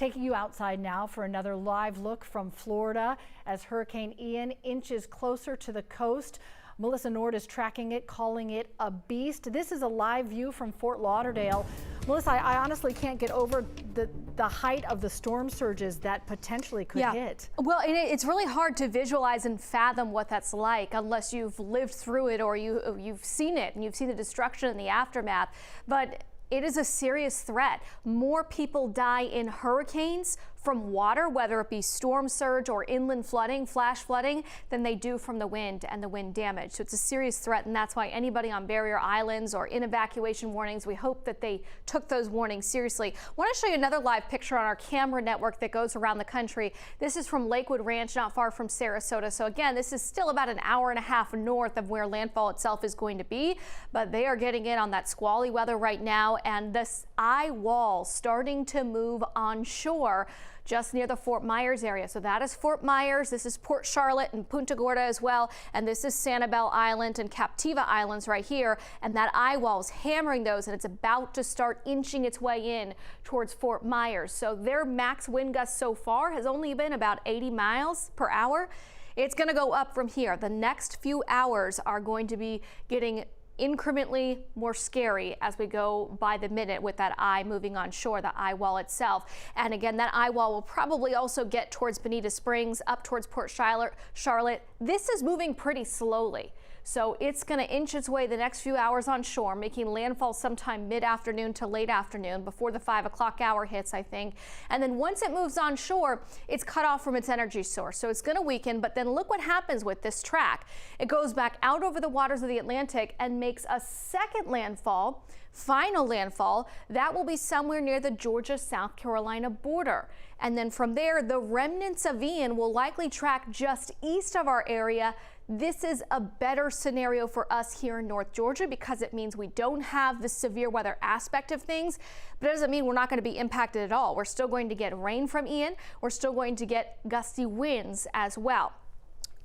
Taking you outside now for another live look from Florida as Hurricane Ian inches closer to the coast. Melissa Nord is tracking it, calling it a beast. This is a live view from Fort Lauderdale. Melissa, I honestly can't get over the height of the storm surges that potentially could hit. Well, it's really hard to visualize and fathom what that's like unless you've lived through it or you've seen it and you've seen the destruction and the aftermath. But it is a serious threat. More people die in hurricanes from water, whether it be storm surge or inland flooding, flash flooding, than they do from the wind and the wind damage. So it's a serious threat, and that's why anybody on barrier islands or in evacuation warnings, we hope that they took those warnings seriously. I want to show you another live picture on our camera network that goes around the country. This is from Lakewood Ranch, not far from Sarasota. So again, this is still about an hour and a half north of where landfall itself is going to be, but they are getting in on that squally weather right now, and this eye wall starting to move onshore just near the Fort Myers area. So that is Fort Myers. This is Port Charlotte and Punta Gorda as well. And this is Sanibel Island and Captiva Islands right here. And that eye wall is hammering those, and it's about to start inching its way in towards Fort Myers. So their max wind gust so far has only been about 80 miles per hour. It's going to go up from here. The next few hours are going to be getting incrementally more scary as we go by the minute with that eye moving on shore, the eye wall itself. And again, that eye wall will probably also get towards Bonita Springs, up towards Port Charlotte. This is moving pretty slowly. So it's going to inch its way the next few hours on shore, making landfall sometime mid-afternoon to late afternoon before the 5 o'clock hour hits, I think. And then once it moves on shore, it's cut off from its energy source. So it's going to weaken. But then look what happens with this track. It goes back out over the waters of the Atlantic and makes a second landfall, final landfall. That will be somewhere near the Georgia-South Carolina border. And then from there, the remnants of Ian will likely track just east of our area. This is a better scenario for us here in North Georgia because it means we don't have the severe weather aspect of things, but it doesn't mean we're not going to be impacted at all. We're still going to get rain from Ian. We're still going to get gusty winds as well.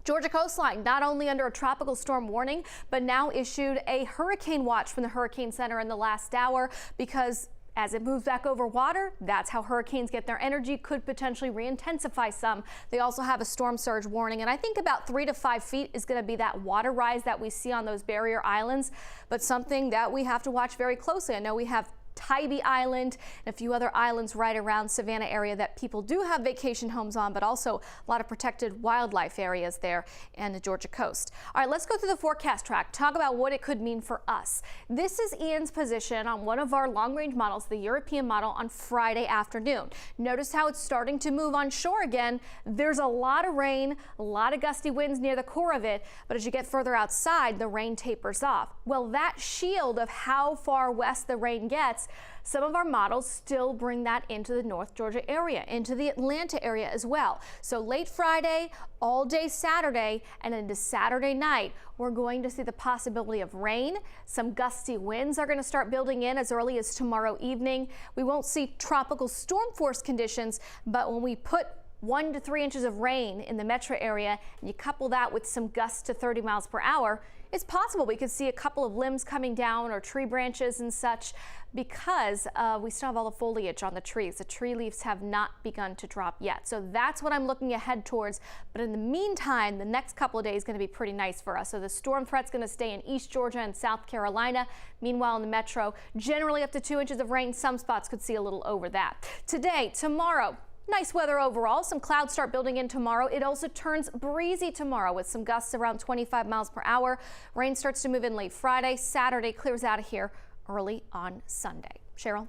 Georgia coastline not only under a tropical storm warning, but now issued a hurricane watch from the Hurricane Center in the last hour because as it moves back over water, that's how hurricanes get their energy, could potentially re-intensify some. They also have a storm surge warning, and I think about 3 to 5 feet is going to be that water rise that we see on those barrier islands, but something that we have to watch very closely. I know we have Tybee Island and a few other islands right around Savannah area that people do have vacation homes on, but also a lot of protected wildlife areas there and the Georgia coast. All right, let's go through the forecast track, talk about what it could mean for us. This is Ian's position on one of our long-range models, the European model, on Friday afternoon. Notice how it's starting to move on shore again. There's a lot of rain, a lot of gusty winds near the core of it, but as you get further outside, the rain tapers off. Well, that shield of how far west the rain gets, some of our models still bring that into the North Georgia area, into the Atlanta area as well. So late Friday, all day Saturday, and into Saturday night, we're going to see the possibility of rain. Some gusty winds are going to start building in as early as tomorrow evening. We won't see tropical storm force conditions, but when we put 1 to 3 inches of rain in the metro area, and you couple that with some gusts to 30 miles per hour, it's possible we could see a couple of limbs coming down or tree branches and such because we still have all the foliage on the trees. The tree leaves have not begun to drop yet. So that's what I'm looking ahead towards. But in the meantime, the next couple of days is going to be pretty nice for us. So the storm threat's going to stay in East Georgia and South Carolina. Meanwhile, in the metro, generally up to 2 inches of rain. Some spots could see a little over that. Today, tomorrow, nice weather overall. Some clouds start building in tomorrow. It also turns breezy tomorrow with some gusts around 25 miles per hour. Rain starts to move in late Friday. Saturday clears out of here early on Sunday. Cheryl?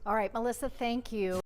All right, Melissa, thank you.